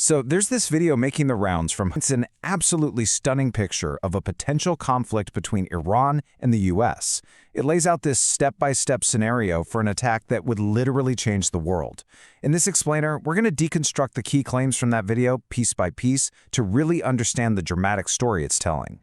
So there's this video making the rounds from it's an absolutely stunning picture of a potential conflict between Iran and the US. It lays out this step-by-step scenario for an attack that would literally change the world. In this explainer, we're going to deconstruct the key claims from that video piece by piece to really understand the dramatic story it's telling.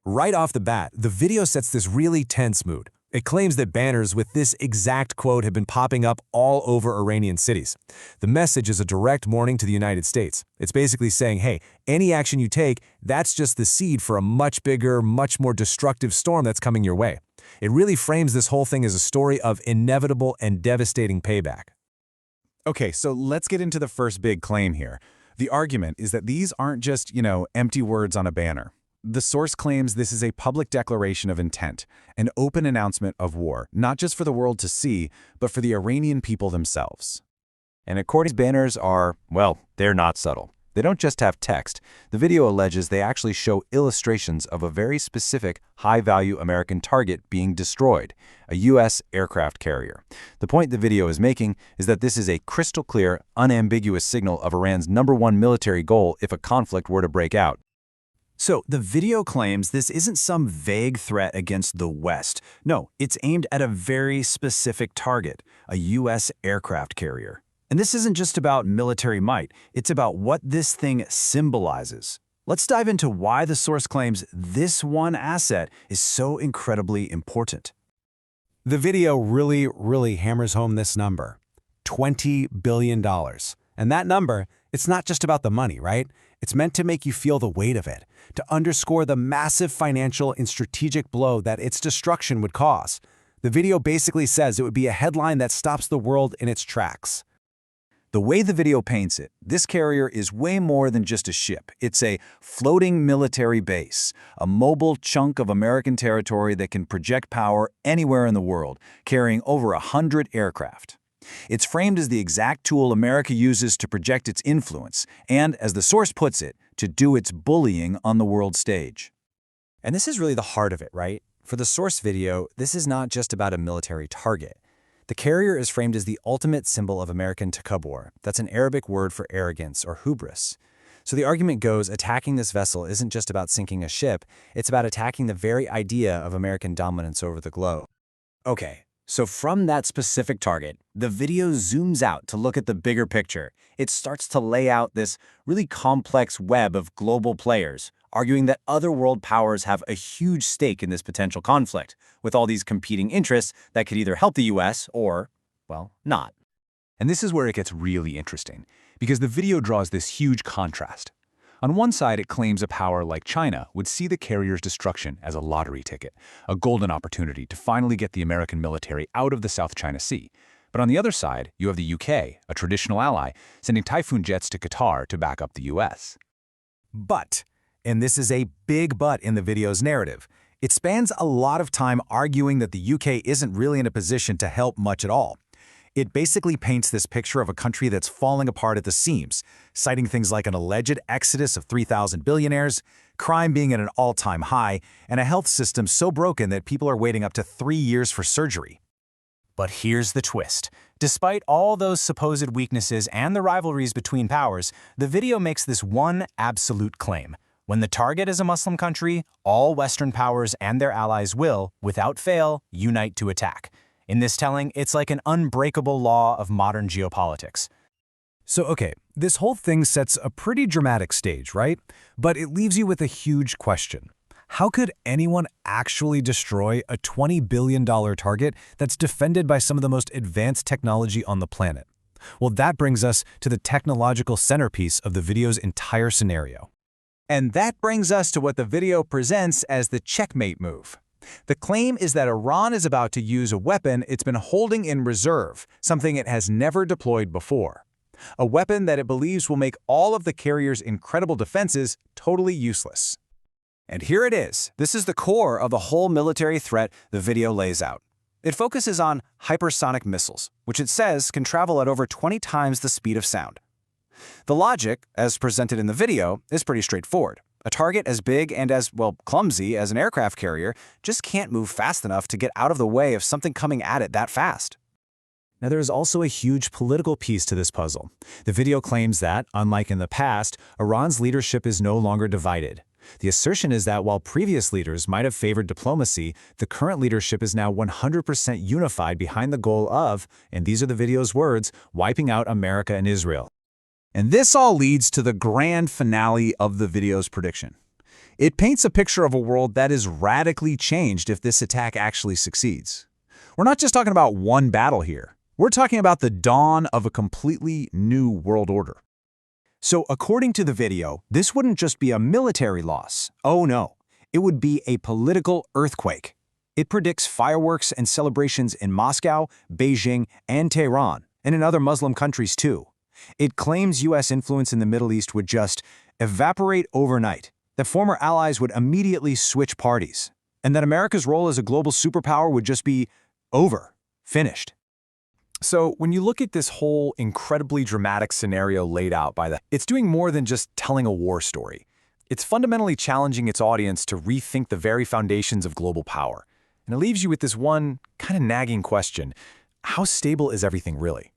Right off the bat, the video sets this really tense mood. It claims that banners with this exact quote have been popping up all over Iranian cities. The message is a direct warning to the United States. It's basically saying, hey, any action you take, that's just the seed for a much bigger, much more destructive storm that's coming your way. It really frames this whole thing as a story of inevitable and devastating payback. Okay, so let's get into the first big claim here. The argument is that these aren't just, empty words on a banner. The source claims this is a public declaration of intent, an open announcement of war, not just for the world to see, but for the Iranian people themselves. And according to banners are, well, they're not subtle. They don't just have text. The video alleges they actually show illustrations of a very specific, high-value American target being destroyed, a U.S. aircraft carrier. The point the video is making is that this is a crystal-clear, unambiguous signal of Iran's #1 military goal if a conflict were to break out. So the video claims this isn't some vague threat against the West. No, it's aimed at a very specific target, a U.S. aircraft carrier. And this isn't just about military might, it's about what this thing symbolizes. Let's dive into why the source claims this one asset is so incredibly important. The video really hammers home this number, $20 billion. And that number, it's not just about the money, right? It's meant to make you feel the weight of it, to underscore the massive financial and strategic blow that its destruction would cause. The video basically says it would be a headline that stops the world in its tracks. The way the video paints it, this carrier is way more than just a ship. It's a floating military base, a mobile chunk of American territory that can project power anywhere in the world, carrying over 100 aircraft. It's framed as the exact tool America uses to project its influence and, as the source puts it, to do its bullying on the world stage. And this is really the heart of it, right? For the source video, this is not just about a military target. The carrier is framed as the ultimate symbol of American takabbur. That's an Arabic word for arrogance or hubris. So the argument goes, attacking this vessel isn't just about sinking a ship, it's about attacking the very idea of American dominance over the globe. Okay. So from that specific target, the video zooms out to look at the bigger picture. It starts to lay out this really complex web of global players, arguing that other world powers have a huge stake in this potential conflict, with all these competing interests that could either help the US or, well, not. And this is where it gets really interesting, because the video draws this huge contrast. On one side, it claims a power like China would see the carrier's destruction as a lottery ticket, a golden opportunity to finally get the American military out of the South China Sea. But on the other side, you have the UK, a traditional ally, sending Typhoon jets to Qatar to back up the US. But, and this is a big but in the video's narrative, it spans a lot of time arguing that the UK isn't really in a position to help much at all. It basically paints this picture of a country that's falling apart at the seams, citing things like an alleged exodus of 3,000 billionaires, crime being at an all-time high, and a health system so broken that people are waiting up to 3 years for surgery. But here's the twist. Despite all those supposed weaknesses and the rivalries between powers, the video makes this one absolute claim. When the target is a Muslim country, all Western powers and their allies will, without fail, unite to attack. In this telling, it's like an unbreakable law of modern geopolitics. So, okay, this whole thing sets a pretty dramatic stage, right? But it leaves you with a huge question. How could anyone actually destroy a $20 billion target that's defended by some of the most advanced technology on the planet? Well, that brings us to the technological centerpiece of the video's entire scenario. And that brings us to what the video presents as the checkmate move. The claim is that Iran is about to use a weapon it's been holding in reserve, something it has never deployed before. A weapon that it believes will make all of the carrier's incredible defenses totally useless. And here it is. This is the core of the whole military threat the video lays out. It focuses on hypersonic missiles, which it says can travel at over 20 times the speed of sound. The logic, as presented in the video, is pretty straightforward. A target as big and as, well, clumsy as an aircraft carrier just can't move fast enough to get out of the way of something coming at it that fast. Now, there is also a huge political piece to this puzzle. The video claims that, unlike in the past, Iran's leadership is no longer divided. The assertion is that while previous leaders might have favored diplomacy, the current leadership is now 100% unified behind the goal of, and these are the video's words, wiping out America and Israel. And this all leads to the grand finale of the video's prediction. It paints a picture of a world that is radically changed if this attack actually succeeds. We're not just talking about one battle here. We're talking about the dawn of a completely new world order. So according to the video, this wouldn't just be a military loss. Oh no, it would be a political earthquake. It predicts fireworks and celebrations in Moscow, Beijing, and Tehran, and in other Muslim countries too. It claims U.S. influence in the Middle East would just evaporate overnight, that former allies would immediately switch parties, and that America's role as a global superpower would just be over, finished. So when you look at this whole incredibly dramatic scenario laid out it's doing more than just telling a war story. It's fundamentally challenging its audience to rethink the very foundations of global power. And it leaves you with this one kind of nagging question: how stable is everything really?